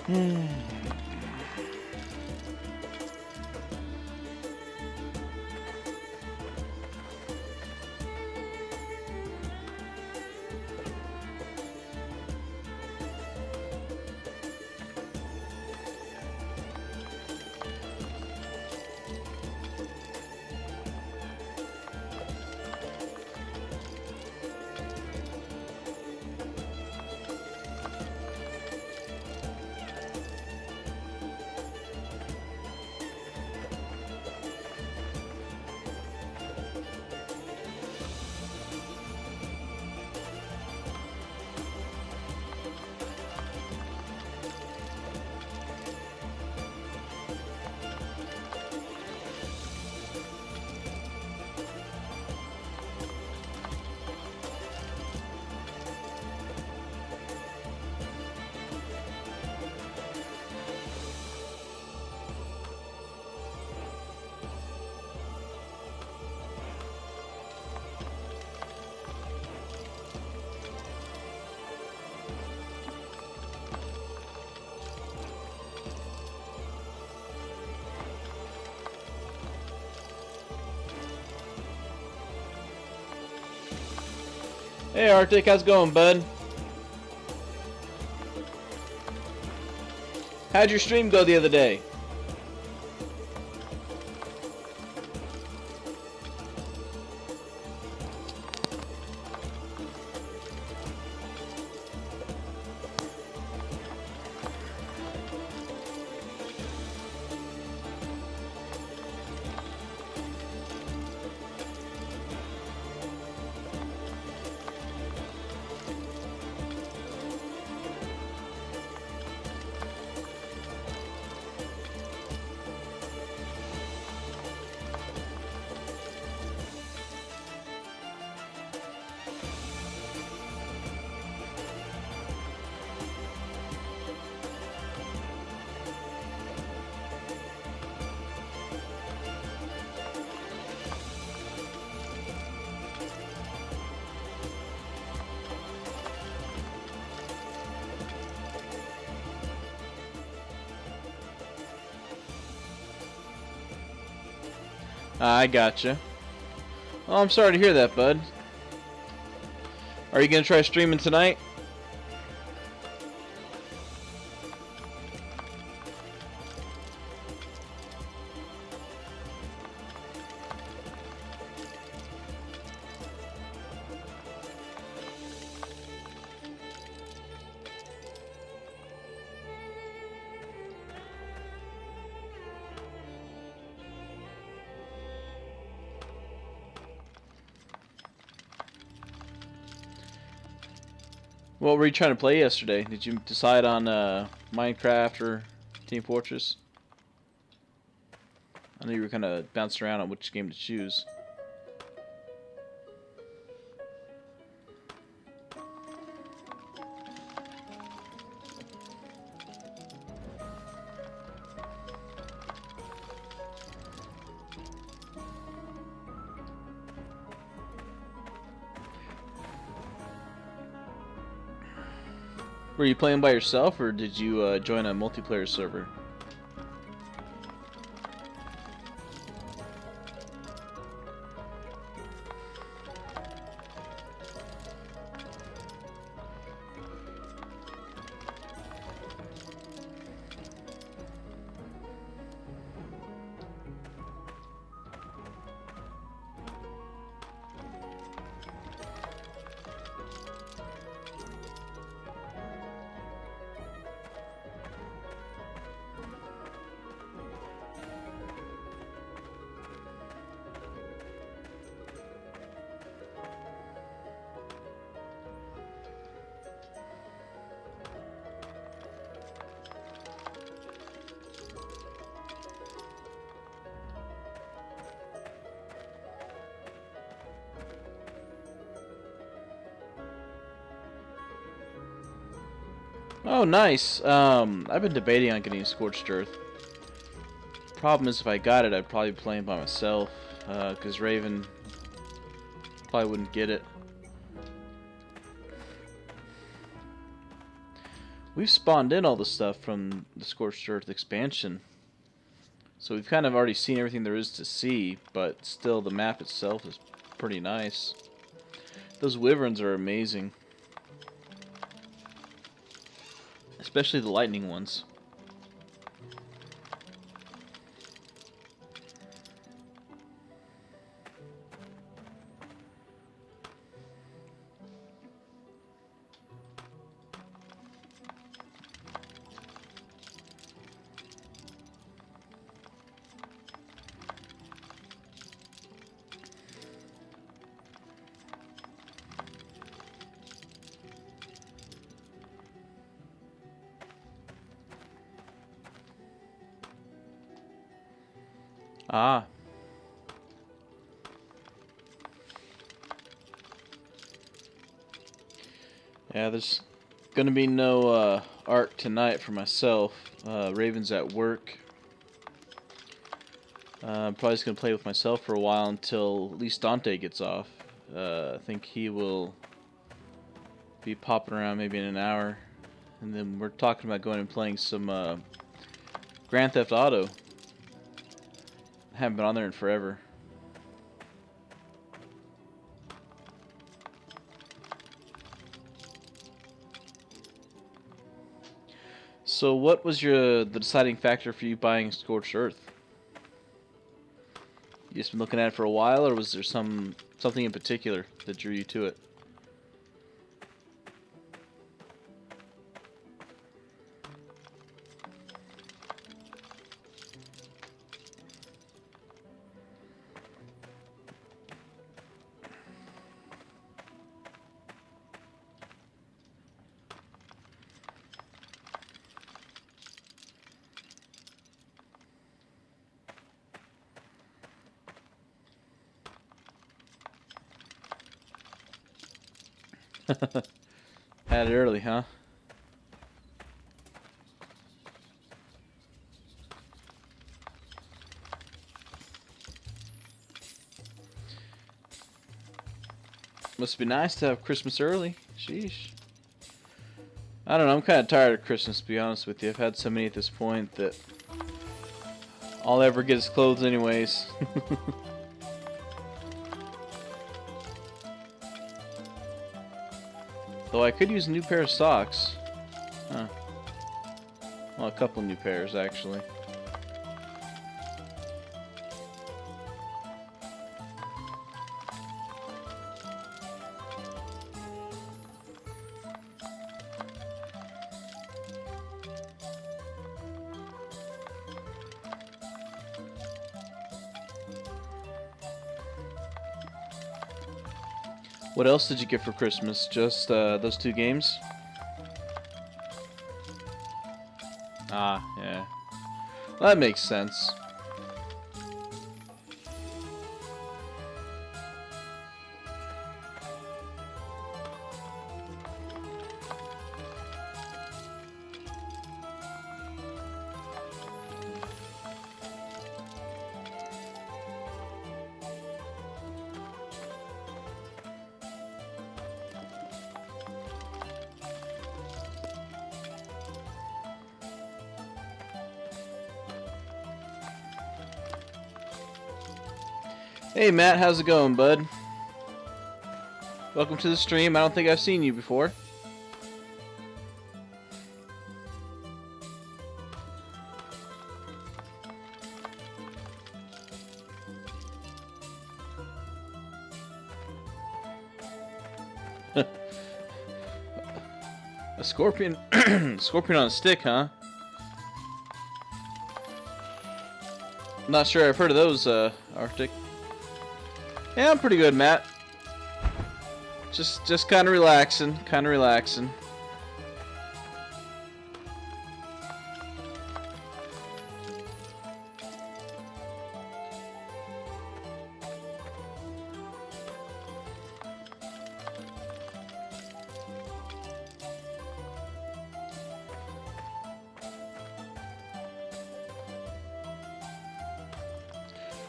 Hmm. Hey Arctic, how's it going, bud? How'd your stream go the other day? I gotcha. Oh, I'm sorry to hear that, bud. Are you gonna try streaming tonight? What were you trying to play yesterday? Did you decide on Minecraft or Team Fortress? I know you were kind of bouncing around on which game to choose. Were you playing by yourself, or did you join a multiplayer server? Oh, nice. I've been debating on getting Scorched Earth. Problem is, if I got it, I'd probably be playing by myself, because Raven probably wouldn't get it. We've spawned in all the stuff from the Scorched Earth expansion. So we've kind of already seen everything there is to see, but still the map itself is pretty nice. Those wyverns are amazing. Especially the lightning ones. Ah. Yeah, there's gonna be no arc tonight for myself. Raven's at work. I'm probably just gonna play with myself for a while until at least Dante gets off. I think he will be popping around maybe in an hour. And then we're talking about going and playing some Grand Theft Auto. I haven't been on there in forever. So what was the deciding factor for you buying Scorched Earth? You just been looking at it for a while, or was there something in particular that drew you to it? Had it early, huh? Must be nice to have Christmas early. Sheesh. I don't know, I'm kind of tired of Christmas, to be honest with you. I've had so many at this point that all I ever get is clothes anyways. Though I could use a new pair of socks. Huh. Well, a couple new pairs, actually. What else did you get for Christmas? Just those two games? Ah, yeah. Well, that makes sense. Hey Matt, how's it going, bud? Welcome to the stream. I don't think I've seen you before. A scorpion, scorpion on a stick, huh? Not sure I've heard of those, Arctic. Yeah, I'm pretty good, Matt. Just kind of relaxing,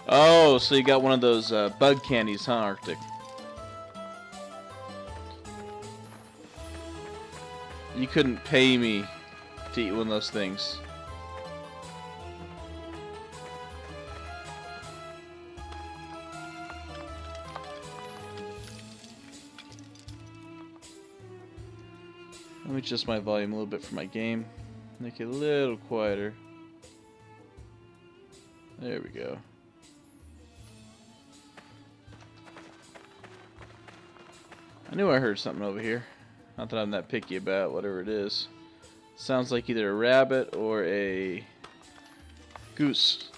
Oh, so you got one of those bug candies, huh, Arctic? You couldn't pay me to eat one of those things. Let me adjust my volume a little bit for my game. Make it a little quieter. There we go. I knew I heard something over here. Not that I'm that picky about whatever it is. Sounds like either a rabbit or a goose.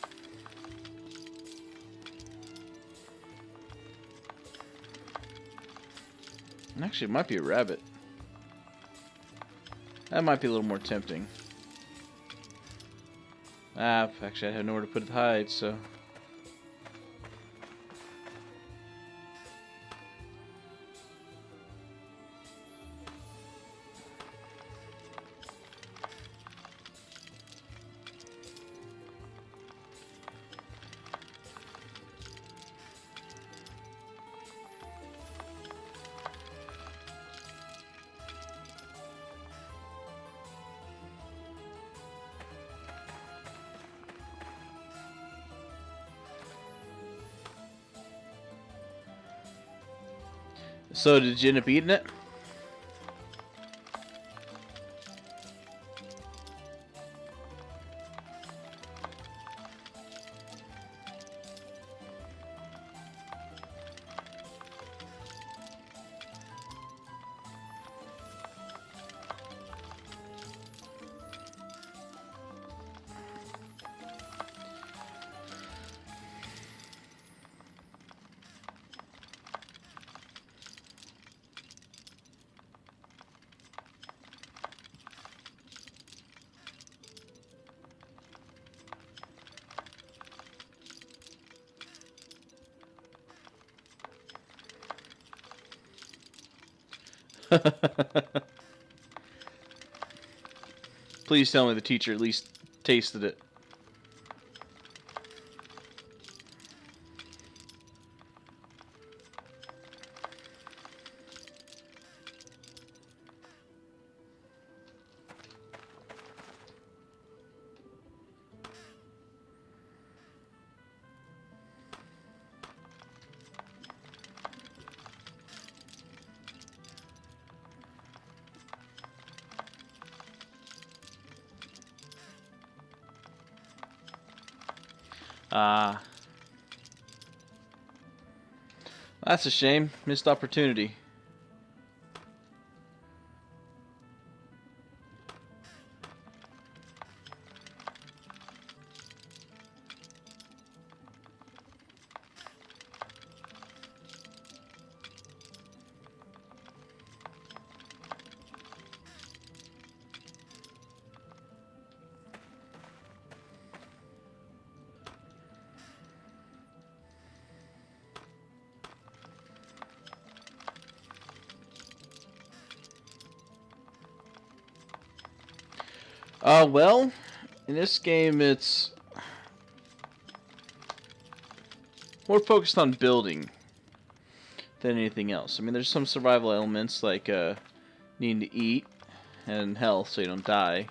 Actually, it might be a rabbit. That might be a little more tempting. Actually, I had nowhere to put the hide, so... So, did you end up eating it? Please tell me the teacher at least tasted it. That's a shame. Missed opportunity. Well, in this game it's more focused on building than anything else. I mean, there's some survival elements like needing to eat and health so you don't die.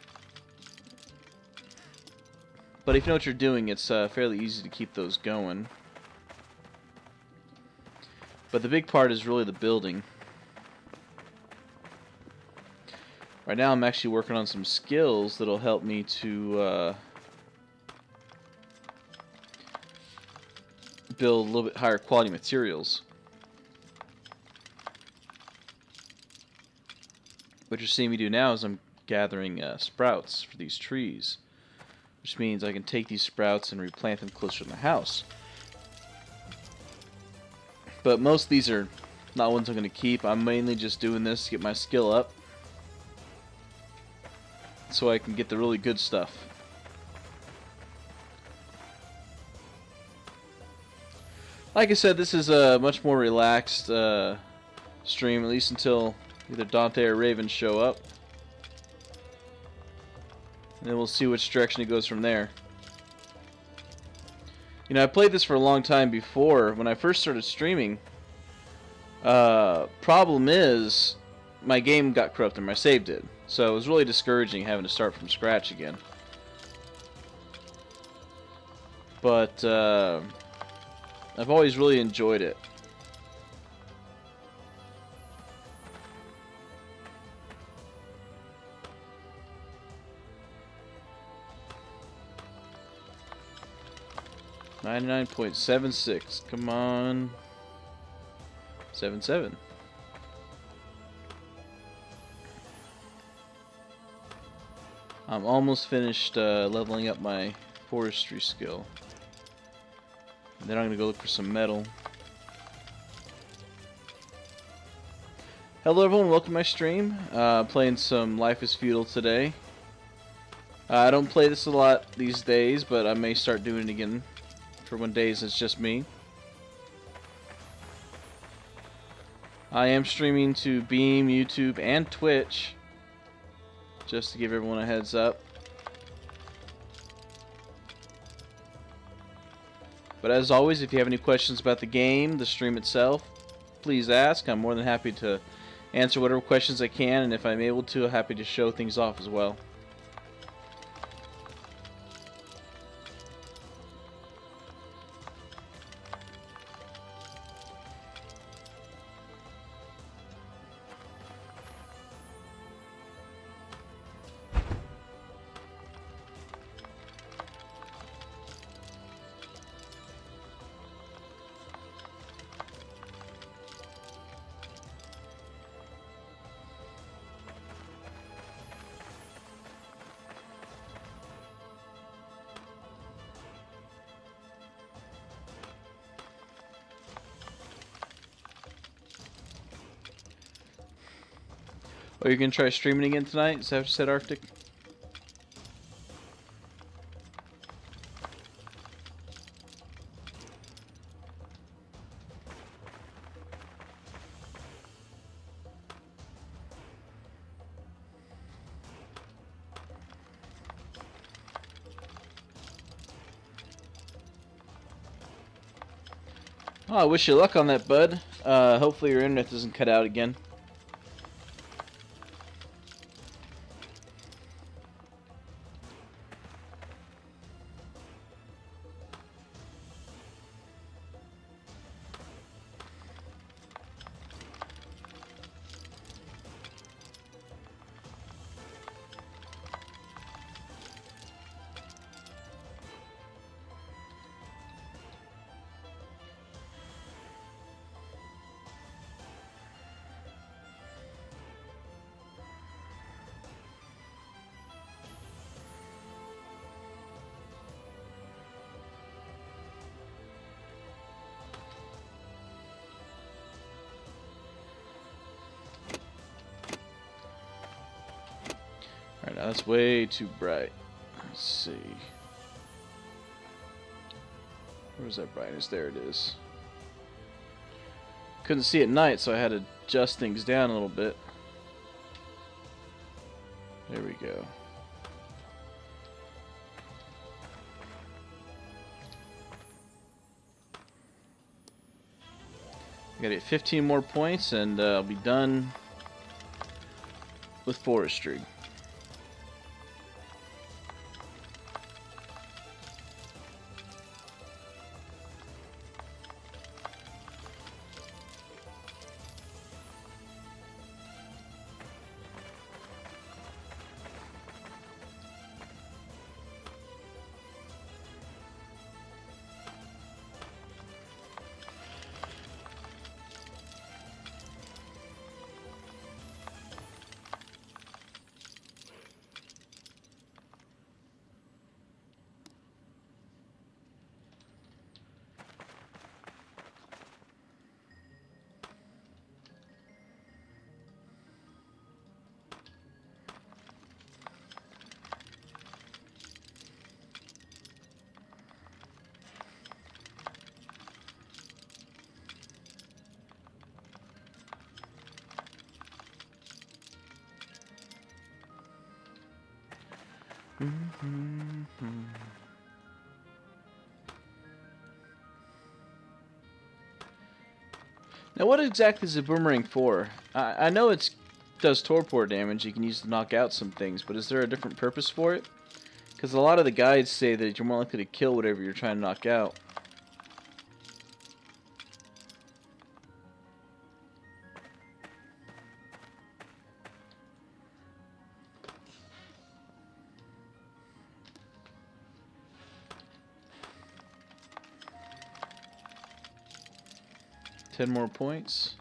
But if you know what you're doing, it's fairly easy to keep those going. But the big part is really the building. Right now I'm actually working on some skills that'll help me to build a little bit higher quality materials. What you're seeing me do now is I'm gathering sprouts for these trees, which means I can take these sprouts and replant them closer to my house. But most of these are not ones I'm going to keep. I'm mainly just doing this to get my skill up, so I can get the really good stuff. Like I said, this is a much more relaxed stream, at least until either Dante or Raven show up. And then we'll see which direction it goes from there. You know, I played this for a long time before. When I first started streaming, problem is, my game got corrupted, my save did. So it was really discouraging having to start from scratch again. But I've always really enjoyed it. $99.76. Come on. 77. I'm almost finished leveling up my forestry skill. Then I'm gonna go look for some metal. Hello everyone, welcome to my stream. Playing some Life is Feudal today. I don't play this a lot these days, but I may start doing it again for when days it's just me. I am streaming to Beam, YouTube, and Twitch, just to give everyone a heads up. But as always, if you have any questions about the game, the stream itself, please ask. I'm more than happy to answer whatever questions I can, and if I'm able to, I'm happy to show things off as well. Oh, you're gonna try streaming again tonight? Is that what you said, Arctic? Oh, I wish you luck on that, bud. Hopefully your internet doesn't cut out again. Alright, now that's way too bright. Let's see. Where's that brightness? There it is. Couldn't see at night, so I had to adjust things down a little bit. There we go. I gotta get 15 more points and I'll be done with forestry. Now, what exactly is a boomerang for? I know it's does torpor damage you can use to knock out some things, but is there a different purpose for it? Because a lot of the guides say that you're more likely to kill whatever you're trying to knock out. Ten more points.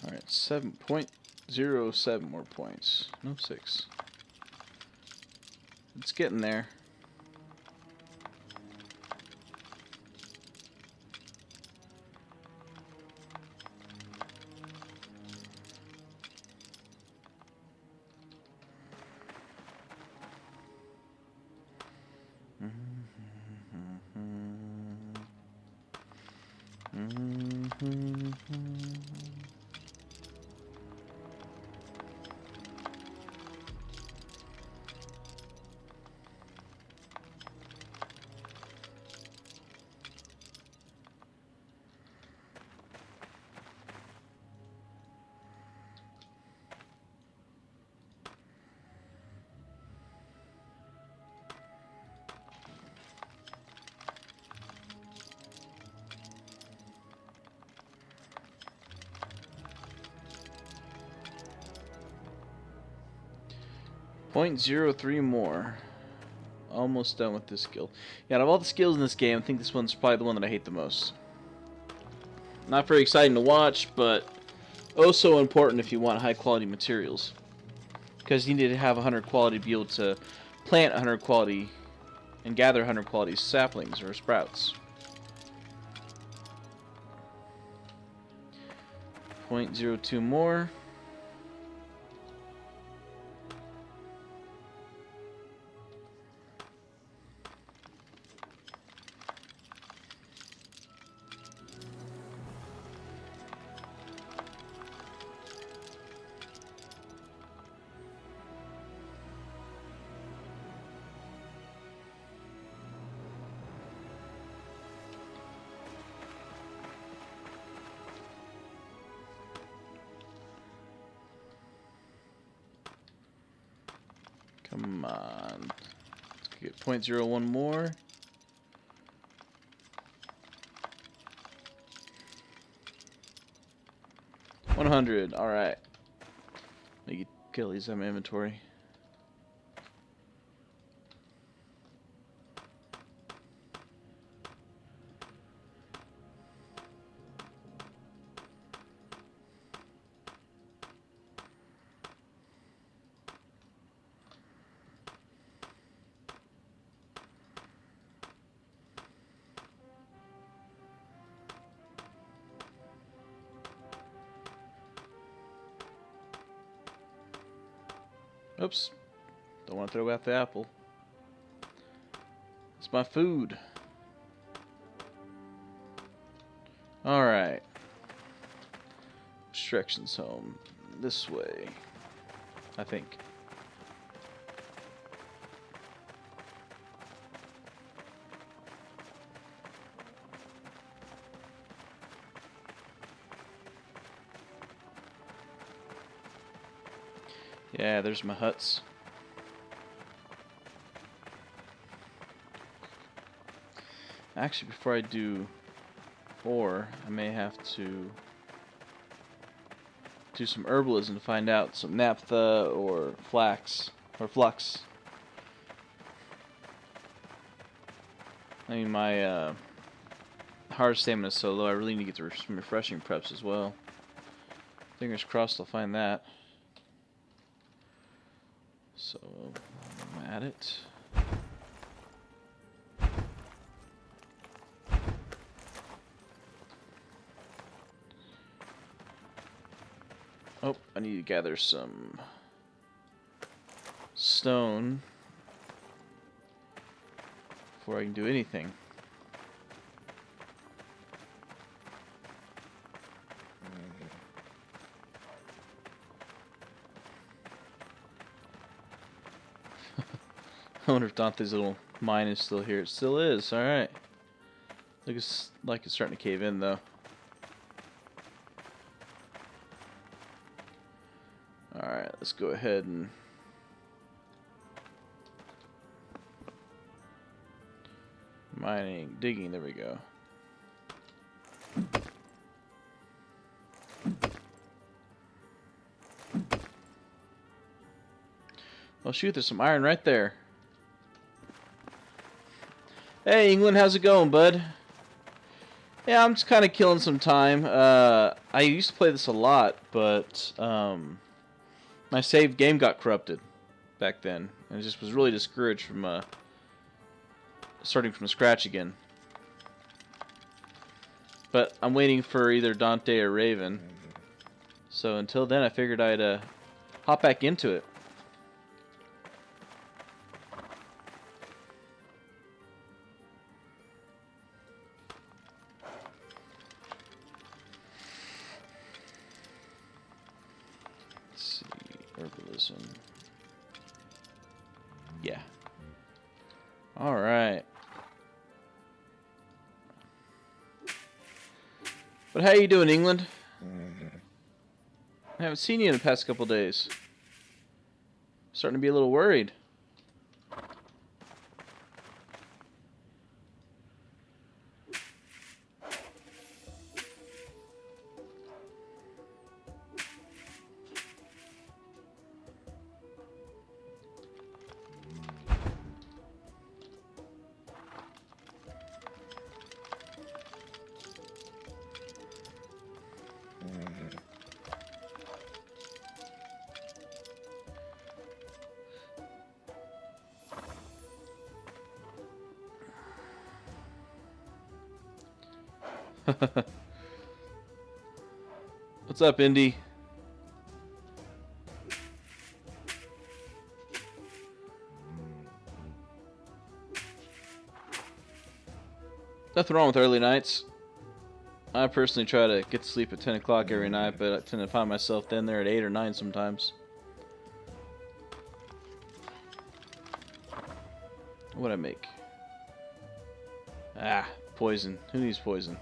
Alright, 7.07 more points. No, 6. It's getting there. .03 more. Almost done with this skill. Yeah, out of all the skills in this game, I think this one's probably the one that I hate the most. Not very exciting to watch, but oh so important if you want high quality materials. Because you need to have 100 quality to be able to plant 100 quality and gather 100 quality saplings or sprouts. .02 more. Come on. Let's get .01 more. $100. Alright. Make it kill these in my inventory. Oops. Don't want to throw out the apple. It's my food. Alright. Instructions home. This way. I think. Yeah, there's my huts. Actually, before I do ore, I may have to do some herbalism to find out some naphtha or flax or flux. I mean, my heart stamina is so low, I really need to get some refreshing preps as well. Fingers crossed I'll find that. So, I'm at it. Oh, I need to gather some stone before I can do anything. I wonder if Dante's little mine is still here. It still is. Alright. Looks like it's starting to cave in, though. Alright, let's go ahead and... mining, digging, there we go. Oh shoot, there's some iron right there. Hey England, how's it going, bud? Yeah, I'm just kind of killing some time. I used to play this a lot, but my saved game got corrupted back then. And I just was really discouraged from starting from scratch again. But I'm waiting for either Dante or Raven. So until then, I figured I'd hop back into it. Let's see, herbalism. Yeah. All right. But how you doing, England? I haven't seen you in the past couple days. Starting to be a little worried. What's up, Indy? Nothing wrong with early nights. I personally try to get to sleep at 10 o'clock every night, but I tend to find myself then there at 8 or 9 sometimes. What'd I make? Ah, poison. Who needs poison?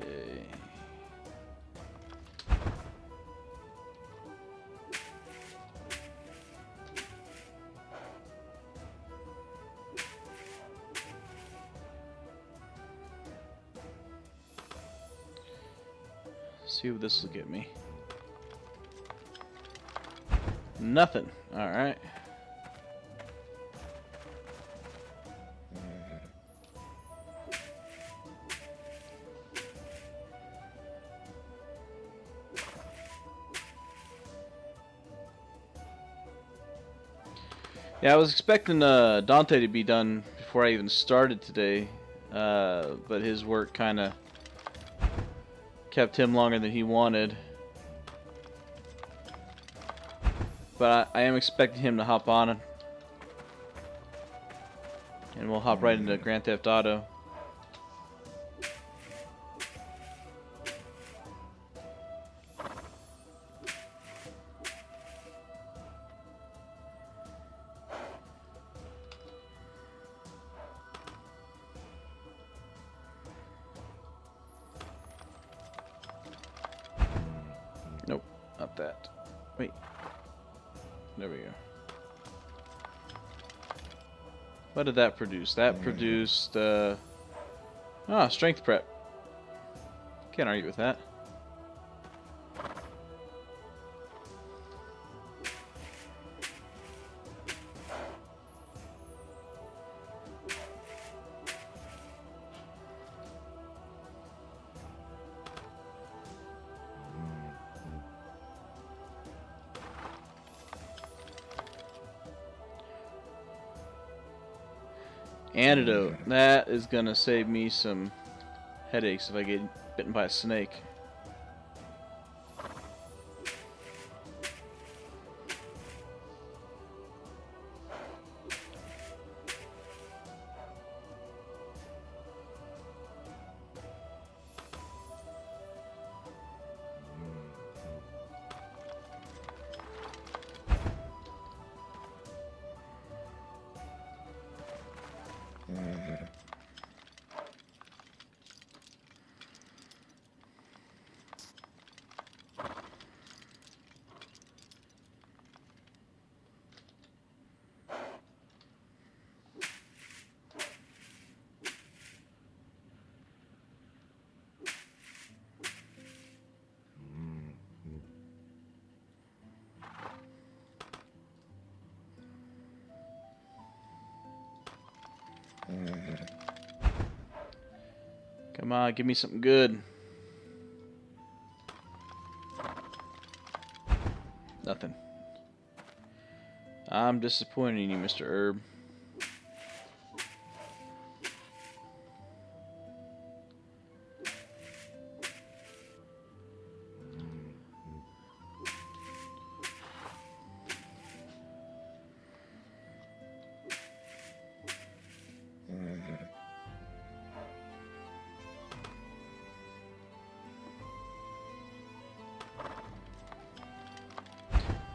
Okay. See what this will get me. Nothing. Alright. Yeah, I was expecting Dante to be done before I even started today, but his work kind of kept him longer than he wanted. But I am expecting him to hop on, and we'll hop right into Grand Theft Auto. Nope, not that. Wait. There we go. What did that produce? That produced, strength prep. Can't argue with that. Antidote. That is gonna save me some headaches if I get bitten by a snake. Come on, give me something good. Nothing. I'm disappointed in you, Mr. Herb.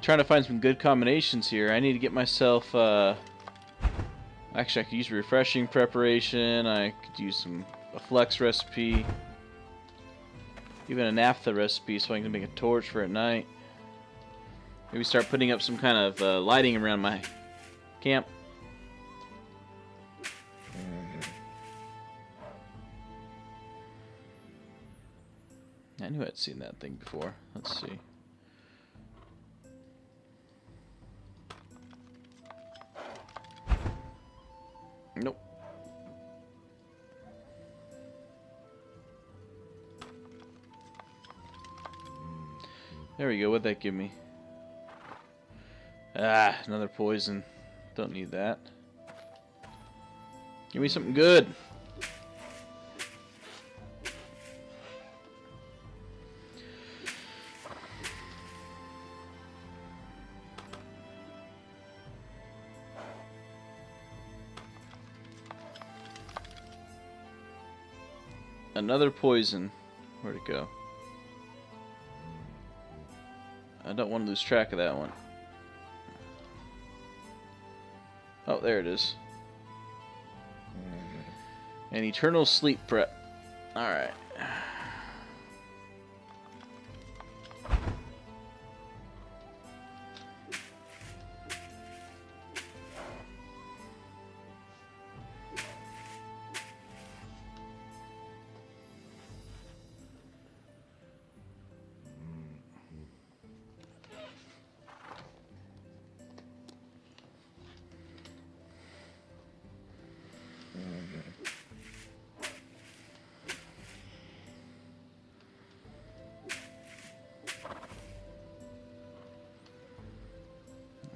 Trying to find some good combinations here. I need to get myself, actually I could use refreshing preparation, I could use a flex recipe, even a naphtha recipe so I can make a torch for at night. Maybe start putting up some kind of lighting around my camp. I knew I'd seen that thing before. Let's see. Nope. There we go. What'd that give me? Ah, another poison. Don't need that. Give me something good. Another poison. Where'd it go? I don't want to lose track of that one. Oh, there it is. An eternal sleep prep. Alright.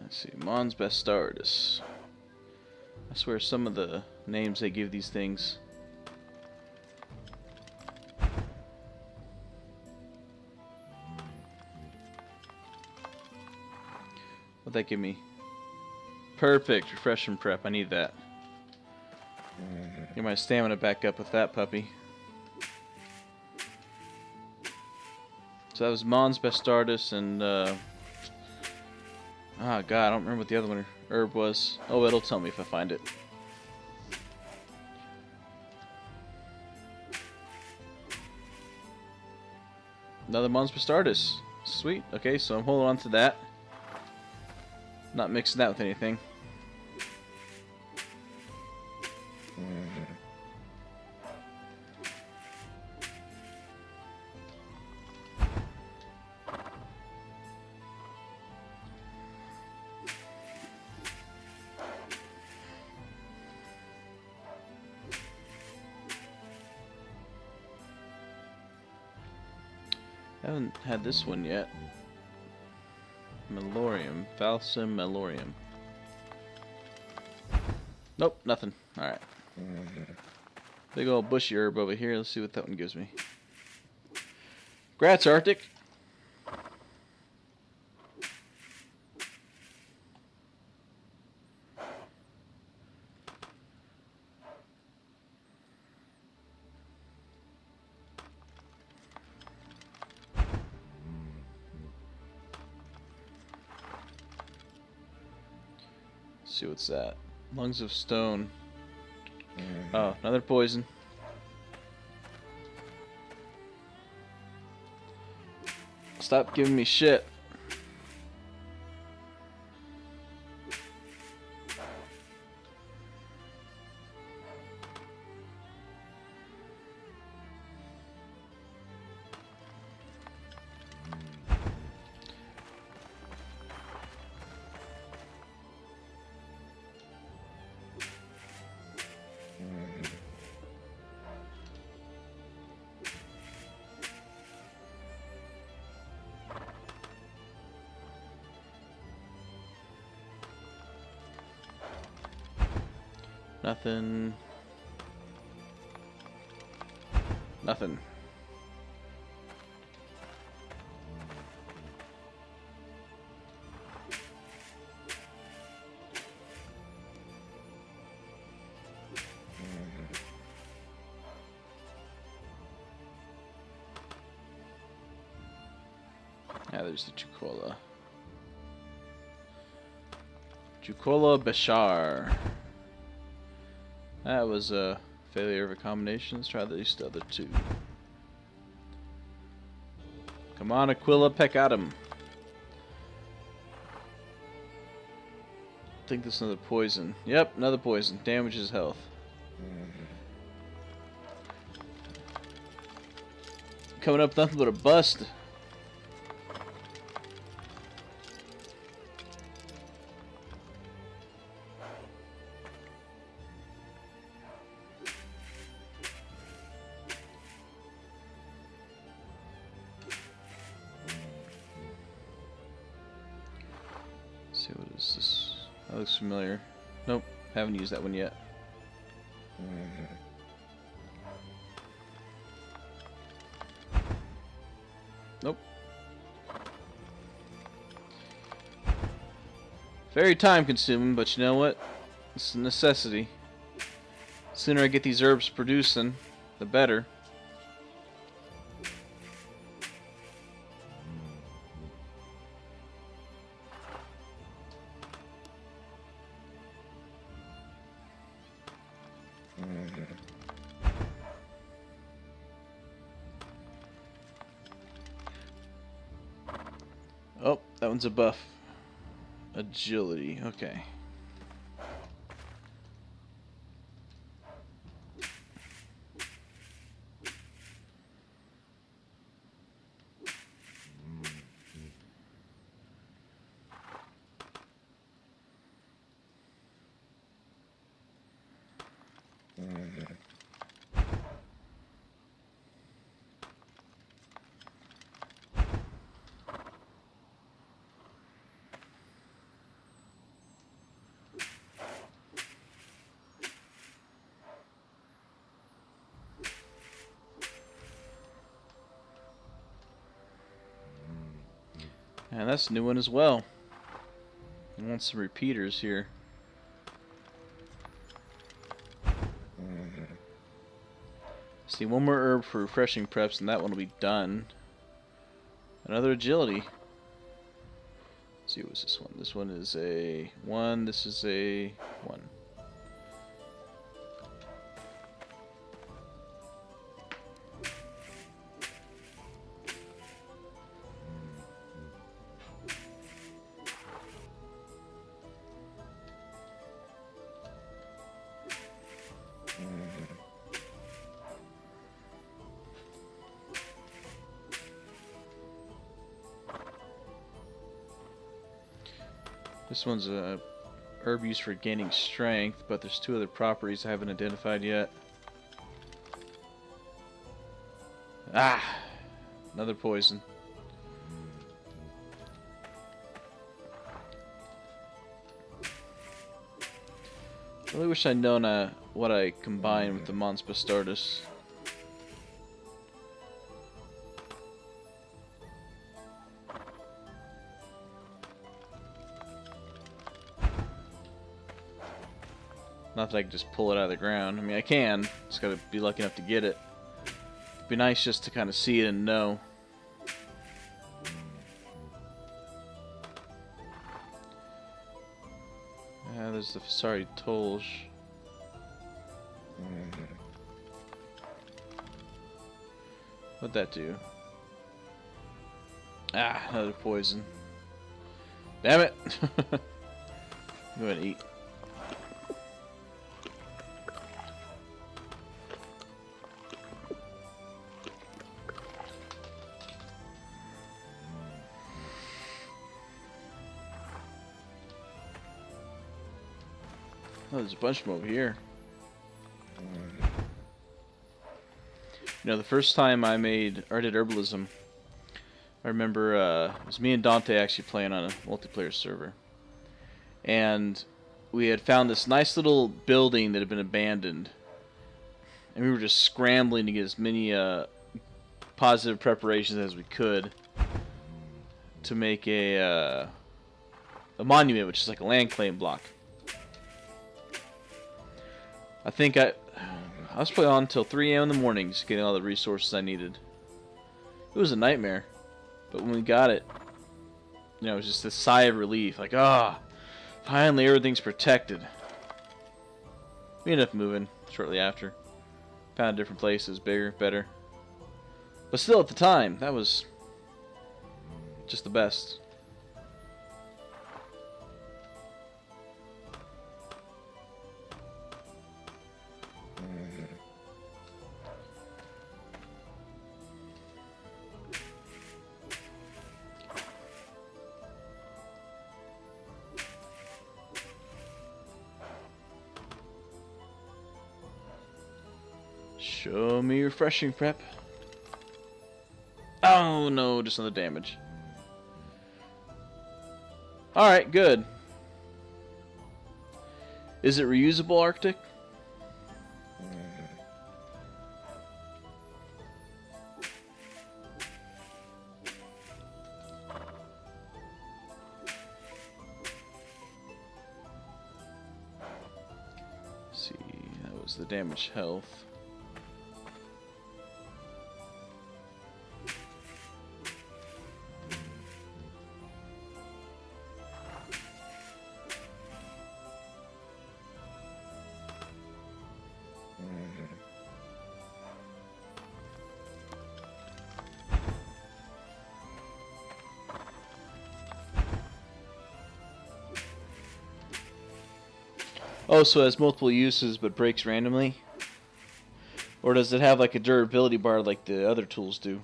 Let's see, Mons Bastardus. I swear some of the names they give these things. What'd that give me? Perfect, refreshing prep, I need that. Get my stamina back up with that puppy. So that was Mons Bastardus and oh god, I don't remember what the other one herb was. Oh, it'll tell me if I find it. Another Mons Bastardus. Sweet. Okay, so I'm holding on to that. Not mixing that with anything. I haven't had this one yet. Melorium. Falsum Melorium. Nope, nothing. Alright. Big old bushy herb over here. Let's see what that one gives me. Grats, Arctic! See what's that? Lungs of stone. Oh, another poison. Stop giving me shit. Nothing. Nothing. Yeah, there's the Jukola. Jukola Bashar. That was a failure of a combination. Let's try these other two. Come on, Aquila, peck at him. I think this is another poison. Yep, another poison. Damages health. Coming up nothing but a bust. See, what is this? That looks familiar. Nope, haven't used that one yet. Nope. Very time consuming, but you know what? It's a necessity. The sooner I get these herbs producing, the better. Oh, that one's a buff. Agility, okay. And that's a new one as well. I want some repeaters here. See, one more herb for refreshing preps, and that one will be done. Another agility. Let's see, what's this one? This one is a 1. This is a 1. This one's a herb used for gaining strength, but there's 2 other properties I haven't identified yet. Ah! Another poison. I really wish I'd known what I combined with the Mons Bastardos. Not that I can just pull it out of the ground. I mean, I can. Just gotta be lucky enough to get it. It'd be nice just to kind of see it and know. There's the Sorry Tolj. What'd that do? Ah, another poison. Damn it! Go ahead and eat. Oh, there's a bunch of them over here. You know, the first time I did herbalism, I remember it was me and Dante actually playing on a multiplayer server. And we had found this nice little building that had been abandoned. And we were just scrambling to get as many positive preparations as we could to make a monument, which is like a land claim block. I think I was probably on until 3 a.m. in the morning just getting all the resources I needed. It was a nightmare. But when we got it, you know, it was just this sigh of relief. Like, ah, finally everything's protected. We ended up moving shortly after. Found a different place that was bigger, better. But still, at the time, that was just the best. Show me refreshing prep. Oh no, just another damage. Alright, good. Is it reusable, Arctic? Let's see, that was the damage health. Oh, so it has multiple uses but breaks randomly? Or does it have like a durability bar like the other tools do?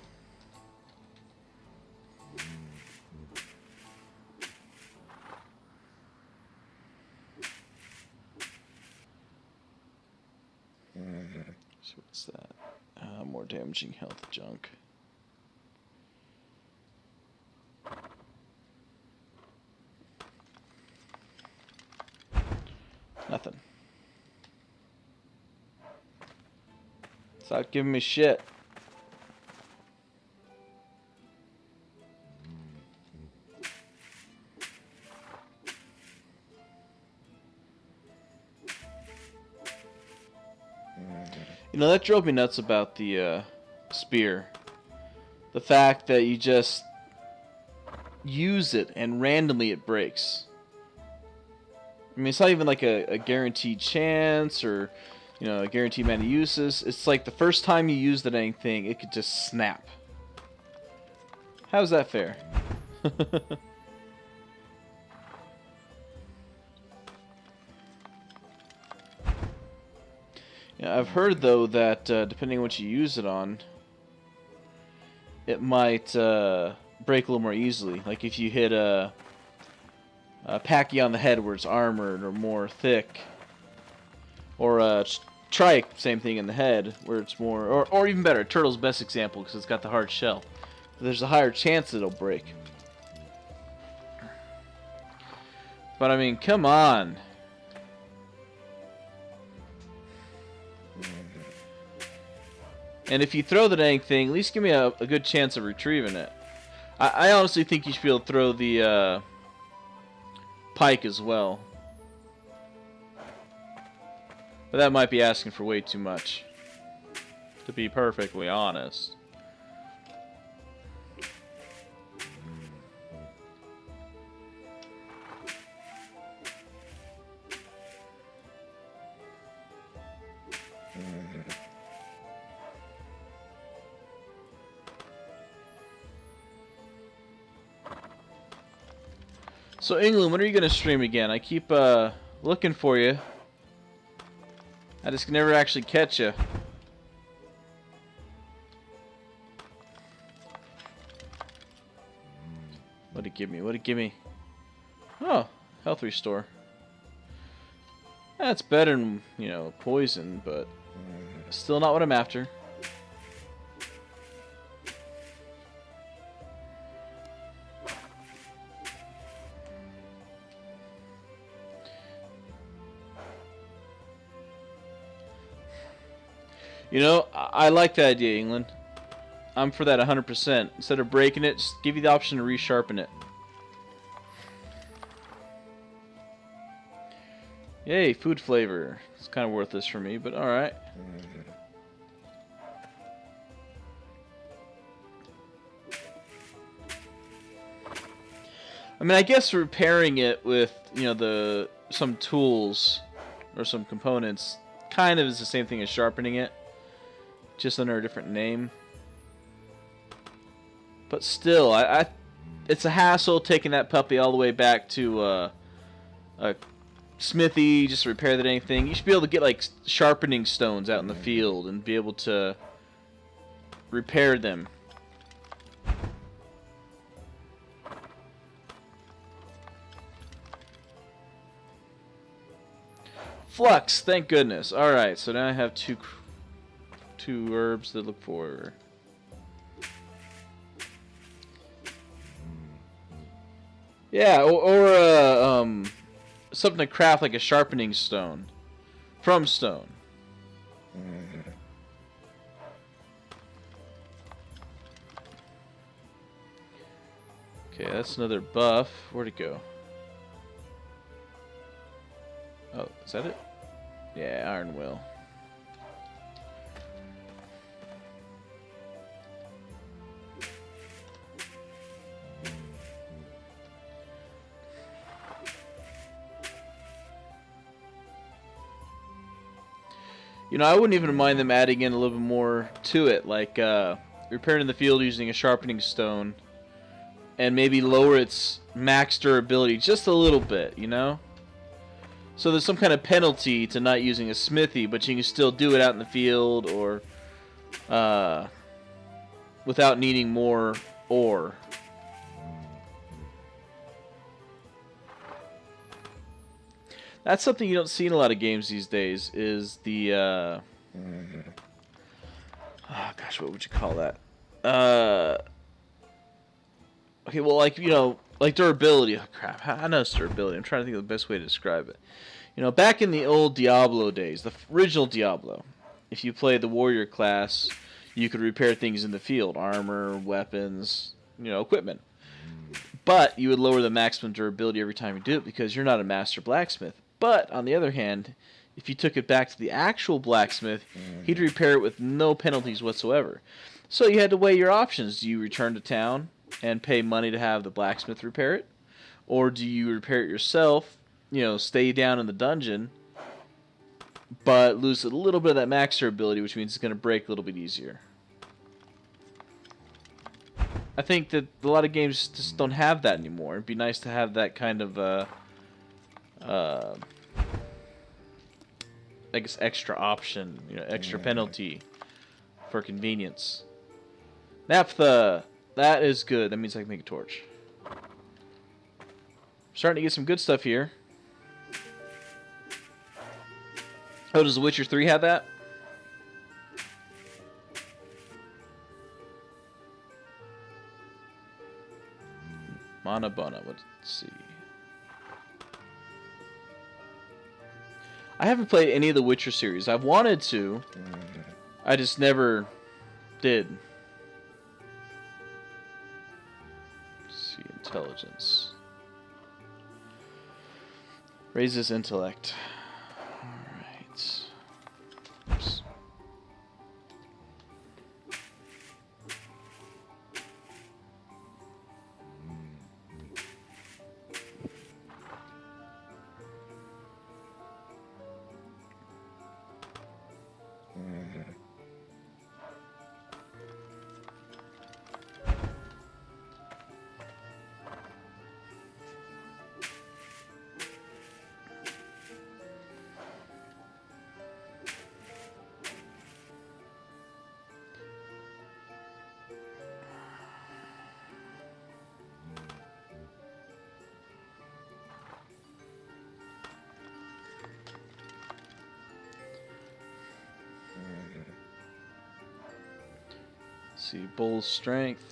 So what's that? More damaging health junk. Nothing. Stop giving me shit. You know, that drove me nuts about the spear. The fact that you just use it and randomly it breaks. I mean, it's not even like a guaranteed chance or, you know, a guaranteed amount of uses. It's like the first time you use that anything, it could just snap. How's that fair? Yeah, I've heard, though, that depending on what you use it on, it might break a little more easily. Like if you hit a Packy on the head where it's armored or more thick. Or trike, same thing in the head where it's more, or even better, turtle's best example because it's got the hard shell. There's a higher chance it'll break. But I mean, come on. And if you throw the dang thing, at least give me a good chance of retrieving it. I honestly think you should be able to throw the pike as well. But that might be asking for way too much, to be perfectly honest. So England, when are you going to stream again? I keep looking for you. I just never actually catch you. What'd it give me? What'd it give me? Oh, health restore. That's better than, you know, poison, but still not what I'm after. You know, I like the idea, England. I'm for that 100%. Instead of breaking it, just give you the option to resharpen it. Yay, food flavor. It's kind of worthless for me, but alright. I mean, I guess repairing it with, you know, some tools or some components kind of is the same thing as sharpening it, just under a different name. But still, it's a hassle taking that puppy all the way back to a smithy just to repair that anything. You should be able to get like sharpening stones out in the field and be able to repair them. Flux, thank goodness. Alright, so now I have two herbs to look for. Yeah, or something to craft like a sharpening stone from stone. Okay, that's another buff. Where'd it go? Oh, is that it? Yeah, Iron Will. You know, I wouldn't even mind them adding in a little bit more to it, like repairing the field using a sharpening stone, and maybe lower its max durability just a little bit, you know? So there's some kind of penalty to not using a smithy, but you can still do it out in the field or without needing more ore. That's something you don't see in a lot of games these days, is the, oh gosh, what would you call that? Okay, well, like, you know, like durability. Oh, crap, I know it's durability. I'm trying to think of the best way to describe it. You know, back in the old Diablo days, the original Diablo, if you played the warrior class, you could repair things in the field, armor, weapons, you know, equipment. But you would lower the maximum durability every time you do it because you're not a master blacksmith. But, on the other hand, if you took it back to the actual blacksmith, he'd repair it with no penalties whatsoever. So you had to weigh your options. Do you return to town and pay money to have the blacksmith repair it? Or do you repair it yourself, you know, stay down in the dungeon, but lose a little bit of that max durability, which means it's going to break a little bit easier? I think that a lot of games just don't have that anymore. It'd be nice to have that kind of, I guess, extra option, you know, extra penalty for convenience. Naphtha, that is good. That means I can make a torch. Starting to get some good stuff here. Oh, does The Witcher 3 have that? Mana Bona, let's see. I haven't played any of the Witcher series. I've wanted to. I just never did. Let's see, intelligence. Raises intellect. Alright. Oops. See, Bull's strength.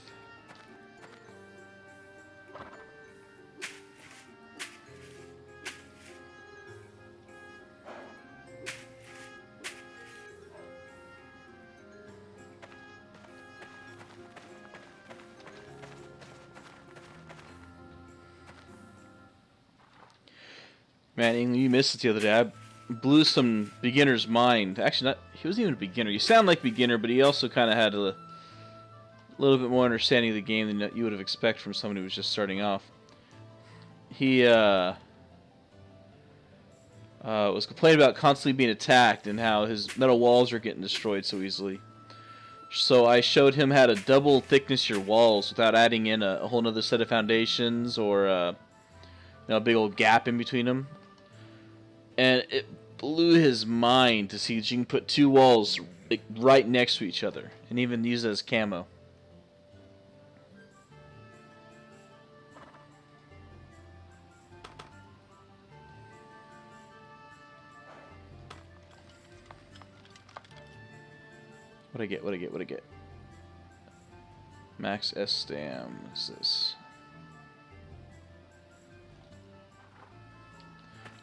Man, England, you missed it the other day. I blew some beginner's mind. Actually, not. He wasn't even a beginner. You sound like a beginner, but he also kind of had a little bit more understanding of the game than you would have expected from someone who was just starting off. He was complaining about constantly being attacked and how his metal walls are getting destroyed so easily. So I showed him how to double thickness your walls without adding in a whole other set of foundations or a big old gap in between them. And it blew his mind to see that you can put two walls like, right next to each other and even use it as camo. What'd I get? Max S-Stam. What's this?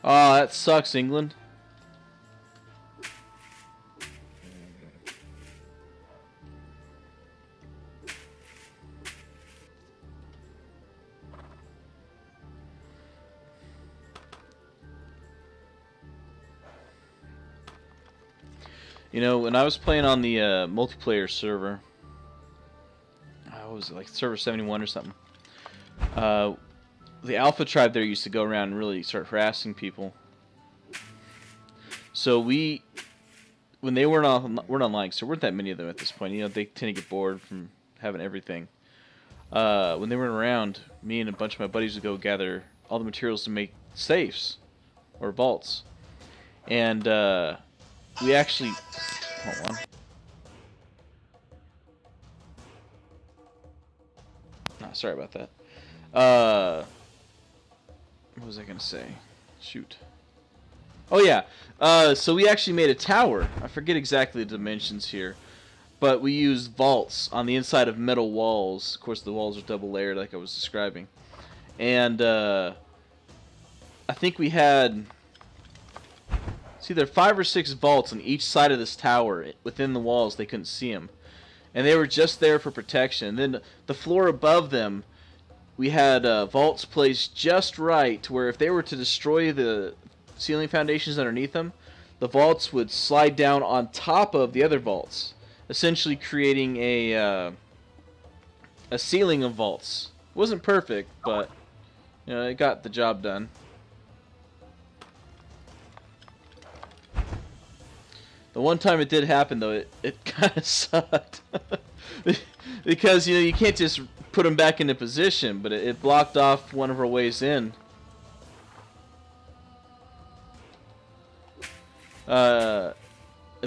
Oh, that sucks, England. You know, when I was playing on the multiplayer server, what was it, like server 71 or something? The Alpha tribe there used to go around and really start harassing people. So when they weren't online, because there weren't that many of them at this point. You know, they tend to get bored from having everything. When they weren't around, me and a bunch of my buddies would go gather all the materials to make safes or vaults, and we actually, hold on. Nah, sorry about that. What was I gonna say? Shoot. Oh yeah. So we actually made a tower. I forget exactly the dimensions here, but we used vaults on the inside of metal walls. Of course, the walls are double layered, like I was describing, and I think we had. See, there are 5 or 6 vaults on each side of this tower. Within the walls, they couldn't see them. And they were just there for protection. And then the floor above them, we had vaults placed just right to where if they were to destroy the ceiling foundations underneath them, the vaults would slide down on top of the other vaults, essentially creating a ceiling of vaults. It wasn't perfect, but you know, it got the job done. The one time it did happen, though, it kind of sucked. Because, you know, you can't just put them back into position, but it blocked off one of our ways in. It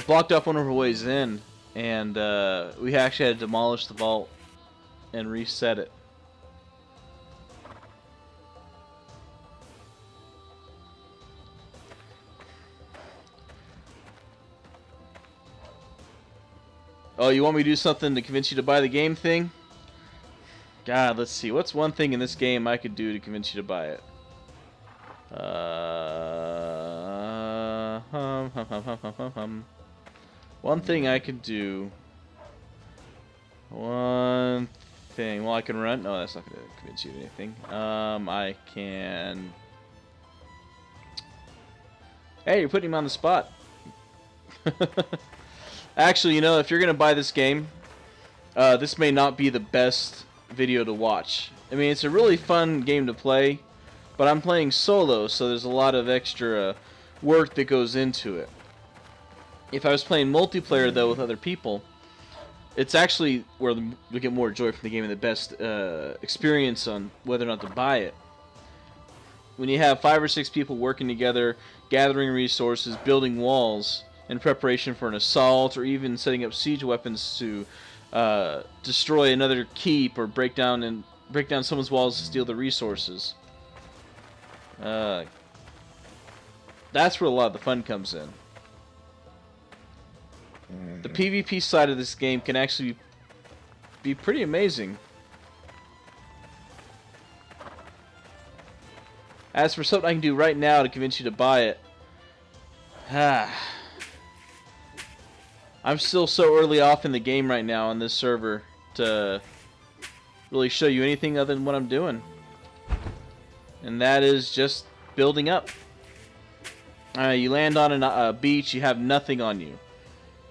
blocked off one of our ways in, and we actually had to demolish the vault and reset it. Oh, you want me to do something to convince you to buy the game thing? God, let's see. What's one thing in this game I could do to convince you to buy it? One thing I could do. One thing. Well, I can run. No, that's not going to convince you of anything. I can. Hey, you're putting him on the spot. Actually, you know, if you're going to buy this game, this may not be the best video to watch. I mean, it's a really fun game to play, but I'm playing solo, so there's a lot of extra work that goes into it. If I was playing multiplayer, though, with other people, it's actually where you get more joy from the game and the best experience on whether or not to buy it. When you have 5 or 6 people working together, gathering resources, building walls in preparation for an assault, or even setting up siege weapons to destroy another keep or break down someone's walls to steal the resources. That's where a lot of the fun comes in. The PvP side of this game can actually be pretty amazing. As for something I can do right now to convince you to buy it, I'm still so early off in the game right now on this server to really show you anything other than what I'm doing. And that is just building up. You land on a beach, you have nothing on you.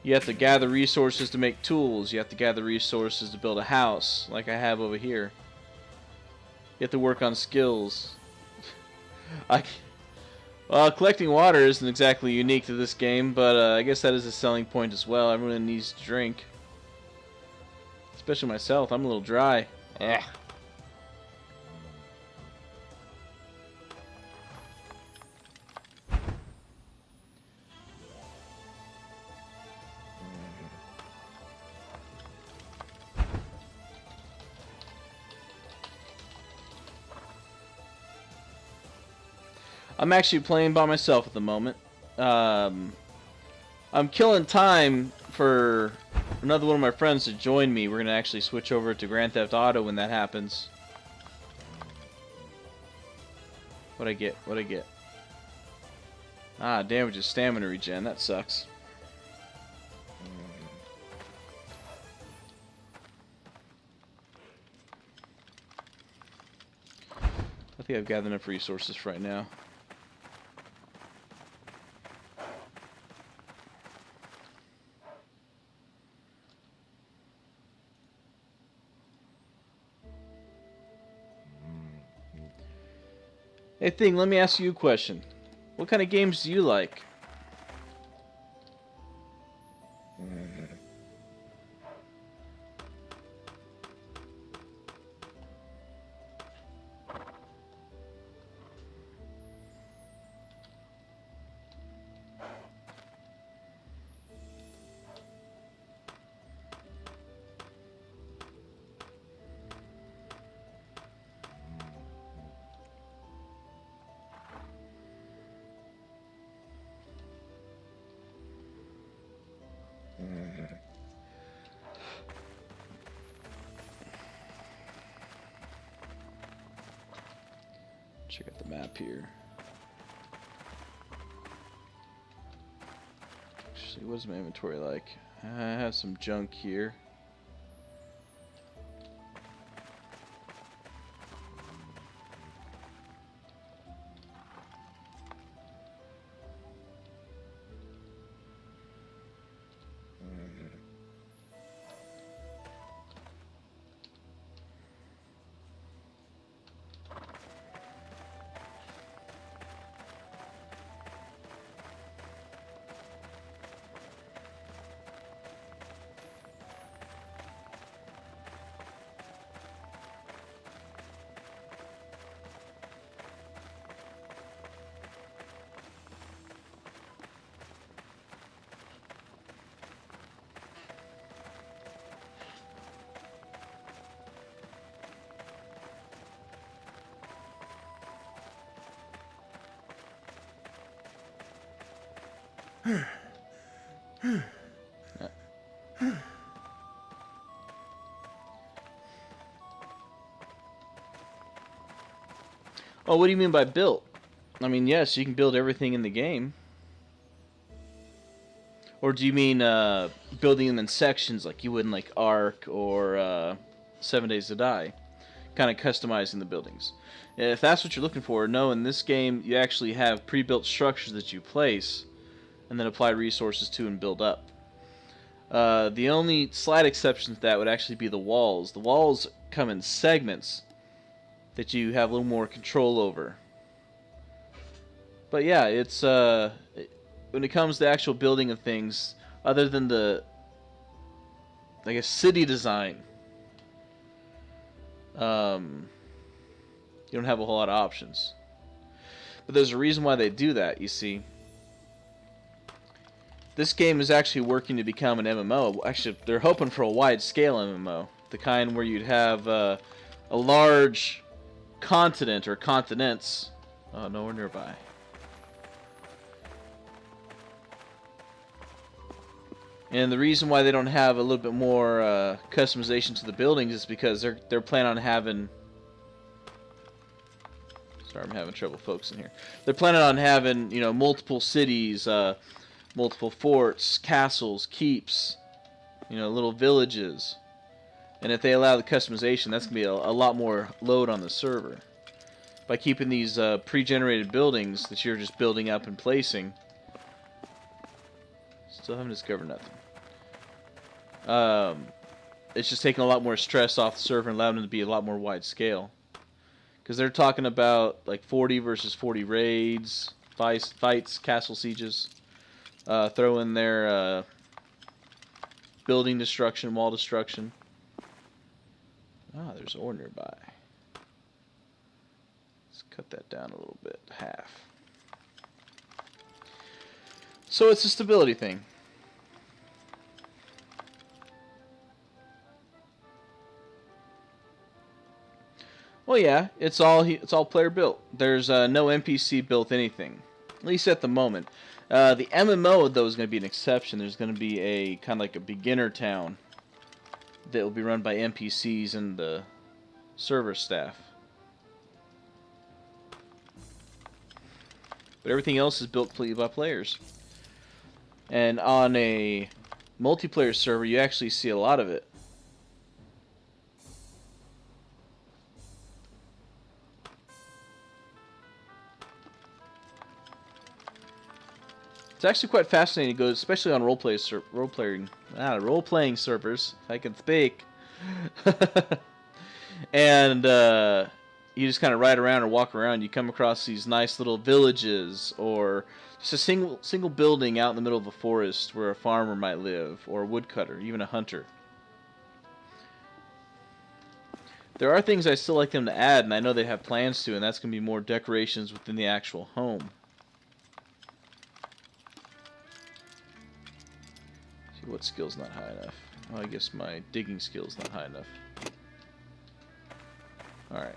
You have to gather resources to make tools. You have to gather resources to build a house, like I have over here. You have to work on skills. Well, collecting water isn't exactly unique to this game, but I guess that is a selling point as well. Everyone needs to drink. Especially myself, I'm a little dry. Ugh. I'm actually playing by myself at the moment. I'm killing time for another one of my friends to join me. We're going to actually switch over to Grand Theft Auto when that happens. What'd I get? What'd I get? Ah, damage is stamina regen. That sucks. I think I've gathered enough resources for right now. Hey, Thing, let me ask you a question. What kind of games do you like? Check out the map here. Actually, what is my inventory like? I have some junk here. Oh, what do you mean by built? I mean, yes, you can build everything in the game. Or do you mean building them in sections like you would in like Ark or 7 Days to Die? Kind of customizing the buildings. If that's what you're looking for, no, in this game you actually have pre-built structures that you place and then apply resources to and build up. The only slight exception to that would actually be the walls. The walls come in segments that you have a little more control over. But yeah, it's when it comes to actual building of things, other than the, I guess, city design, you don't have a whole lot of options. But there's a reason why they do that, you see. This game is actually working to become an MMO. Actually, they're hoping for a wide-scale MMO. The kind where you'd have a large continent or continents. Oh, nowhere nearby. And the reason why they don't have a little bit more customization to the buildings is because they're planning on having... Sorry, I'm having trouble focusing here. They're planning on having, you know, multiple cities, multiple forts, castles, keeps, you know, little villages. And if they allow the customization, that's going to be a lot more load on the server. By keeping these pre-generated buildings that you're just building up and placing. Still haven't discovered nothing. It's just taking a lot more stress off the server and allowing them to be a lot more wide scale. Because they're talking about like 40 versus 40 raids, fights, castle sieges. Throw in their building destruction, wall destruction. Ah, there's ore nearby. Let's cut that down a little bit, half. So it's a stability thing. Well, yeah, it's all player built. There's no NPC built anything, at least at the moment. The MMO though is going to be an exception. There's going to be a kind of like a beginner town that will be run by NPCs and the server staff. But everything else is built completely by players. And on a multiplayer server, you actually see a lot of it. It's actually quite fascinating to go, especially on role-playing servers, if I can speak. And you just kind of ride around or walk around. You come across these nice little villages, or just a single building out in the middle of a forest where a farmer might live, or a woodcutter, even a hunter. There are things I still like them to add, and I know they have plans to, and that's going to be more decorations within the actual home. What skill's not high enough? Well, I guess my digging skill's not high enough. Alright.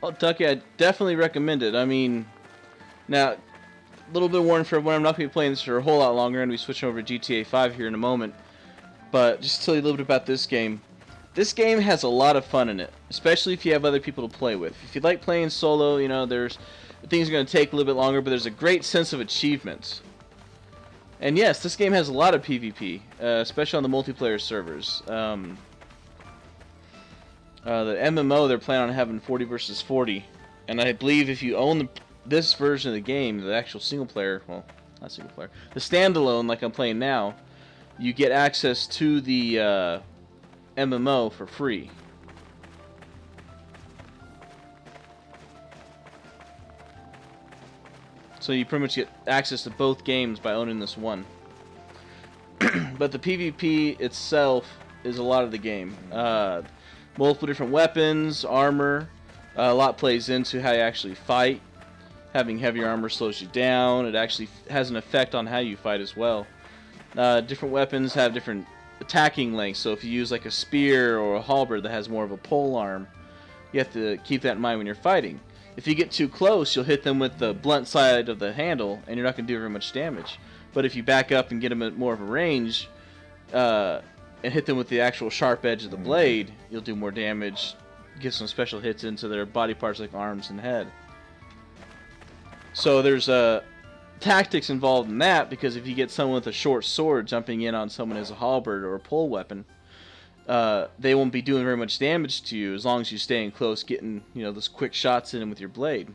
Oh, Tucky, I definitely recommend it. I mean, now, a little bit of warning for everyone, I'm not going to be playing this for a whole lot longer, and we switching over to GTA 5 here in a moment. But just to tell you a little bit about this game. This game has a lot of fun in it, especially if you have other people to play with. If you like playing solo, you know, things are going to take a little bit longer, but there's a great sense of achievement. And yes, this game has a lot of PvP, especially on the multiplayer servers. The MMO, they're planning on having 40 versus 40. And I believe if you own this version of the game, the actual single player, well, not single player, the standalone like I'm playing now, you get access to the MMO for free. So you pretty much get access to both games by owning this one. But the PvP itself is a lot of the game. Multiple different weapons, armor. A lot plays into how you actually fight. Having heavier armor slows you down. It actually has an effect on how you fight as well. Different weapons have different attacking lengths, so if you use like a spear or a halberd that has more of a pole arm, you have to keep that in mind when you're fighting. If you get too close, you'll hit them with the blunt side of the handle, and you're not going to do very much damage. But if you back up and get them at more of a range, and hit them with the actual sharp edge of the blade, you'll do more damage, give some special hits into their body parts like arms and head. So there's tactics involved in that, because if you get someone with a short sword jumping in on someone as a halberd or a pole weapon, they won't be doing very much damage to you as long as you stay in close, getting those quick shots in with your blade.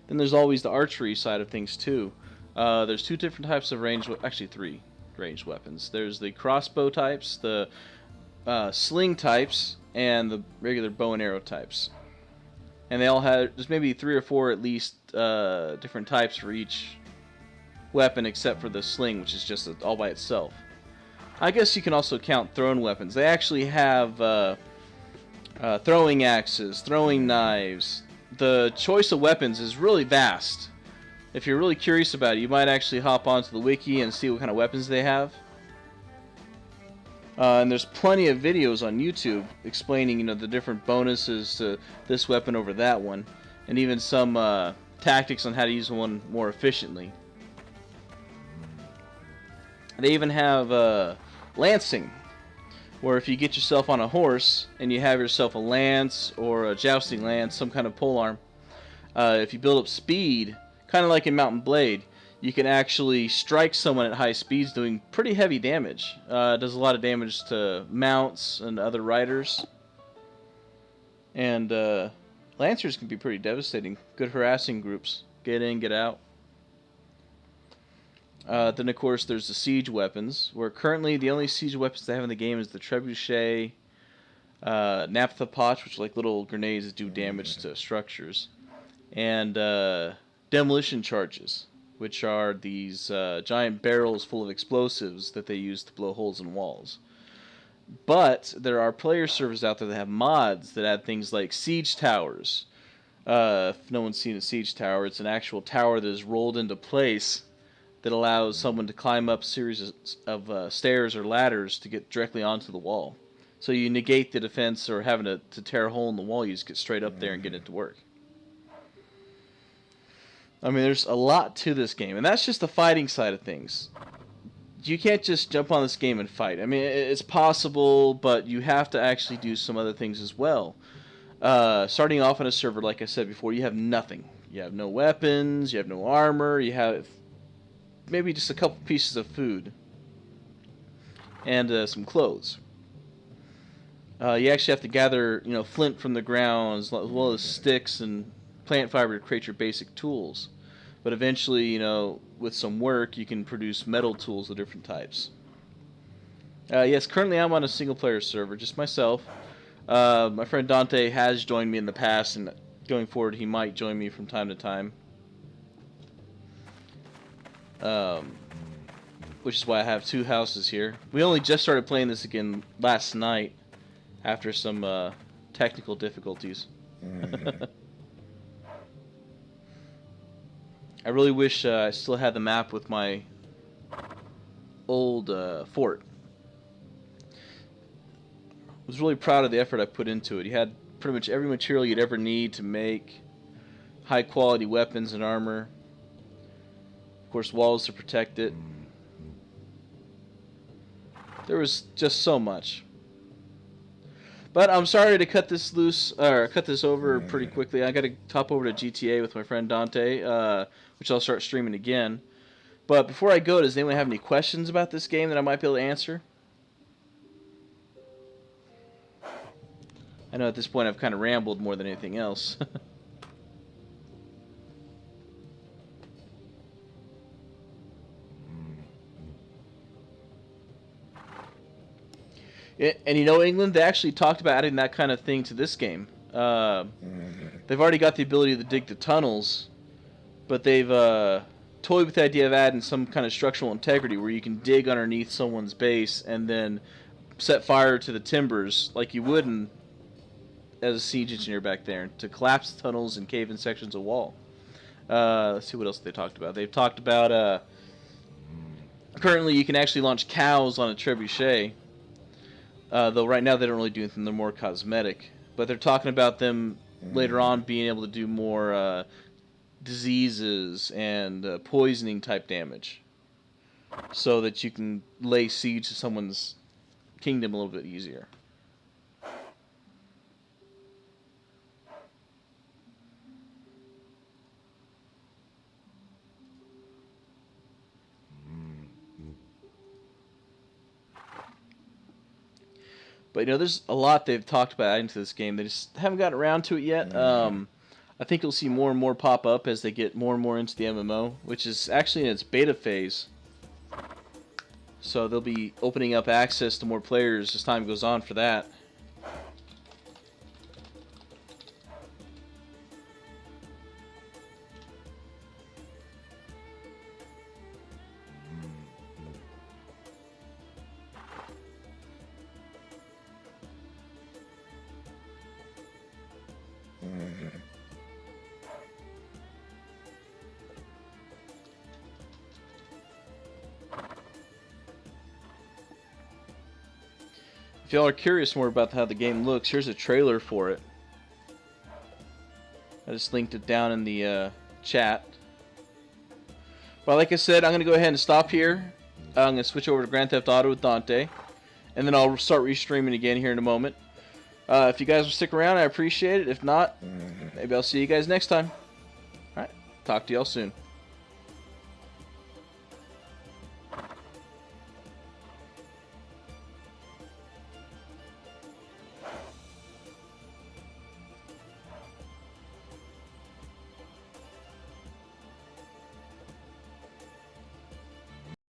Then there's always the archery side of things too. There's two different types of actually three ranged weapons. There's the crossbow types, the sling types, and the regular bow and arrow types. And they all have, there's maybe 3 or 4 at least different types for each weapon, except for the sling, which is just all by itself. I guess you can also count thrown weapons. They actually have throwing axes, throwing knives. The choice of weapons is really vast. If you're really curious about it, you might actually hop onto the wiki and see what kind of weapons they have. And there's plenty of videos on YouTube explaining, the different bonuses to this weapon over that one, and even some tactics on how to use one more efficiently. They even have lancing, where if you get yourself on a horse and you have yourself a lance or a jousting lance, some kind of polearm, if you build up speed, kind of like in Mountain Blade, you can actually strike someone at high speeds doing pretty heavy damage. It does a lot of damage to mounts and other riders. And lancers can be pretty devastating. Good harassing groups. Get in, get out. Then, of course, there's the siege weapons, where currently the only siege weapons they have in the game is the trebuchet, naphtha pots, which are like little grenades that do damage to structures, and demolition charges, which are these giant barrels full of explosives that they use to blow holes in walls. But there are player servers out there that have mods that add things like siege towers. If no one's seen a siege tower, it's an actual tower that is rolled into place that allows someone to climb up a series of stairs or ladders to get directly onto the wall. So you negate the defense or having to tear a hole in the wall. You just get straight up there and get it to work. I mean, there's a lot to this game, and that's just the fighting side of things. You can't just jump on this game and fight. I mean, it's possible, but you have to actually do some other things as well. Starting off on a server, like I said before, you have nothing. You have no weapons, you have no armor, you have maybe just a couple pieces of food and some clothes. You actually have to gather, flint from the ground as well as sticks and plant fiber to create your basic tools. But eventually, with some work, you can produce metal tools of different types. Yes, currently I'm on a single-player server, just myself. My friend Dante has joined me in the past, and going forward, he might join me from time to time. Which is why I have 2 houses here. We only just started playing this again last night, after some technical difficulties. I really wish I still had the map with my old fort. I was really proud of the effort I put into it. You had pretty much every material you'd ever need to make high quality weapons and armor. Of course, walls to protect it. There was just so much. But I'm sorry to cut this over pretty quickly. I got to hop over to GTA with my friend Dante, which I'll start streaming again. But before I go, does anyone have any questions about this game that I might be able to answer? I know at this point I've kind of rambled more than anything else. And England, they actually talked about adding that kind of thing to this game. They've already got the ability to dig the tunnels, but they've toyed with the idea of adding some kind of structural integrity where you can dig underneath someone's base and then set fire to the timbers like you would as a siege engineer back there, to collapse tunnels and cave in sections of wall. Let's see what else they talked about. They've talked about currently you can actually launch cows on a trebuchet. Though right now they don't really do anything, they're more cosmetic. But they're talking about them later on being able to do more diseases and poisoning type damage, so that you can lay siege to someone's kingdom a little bit easier. But, there's a lot they've talked about adding to this game. They just haven't gotten around to it yet. I think you'll see more and more pop up as they get more and more into the MMO, which is actually in its beta phase. So they'll be opening up access to more players as time goes on for that. If y'all are curious more about how the game looks, here's a trailer for it. I just linked it down in the chat. But like I said, I'm going to go ahead and stop here. I'm going to switch over to Grand Theft Auto with Dante. And then I'll start restreaming again here in a moment. If you guys will stick around, I appreciate it. If not, maybe I'll see you guys next time. Alright, talk to y'all soon.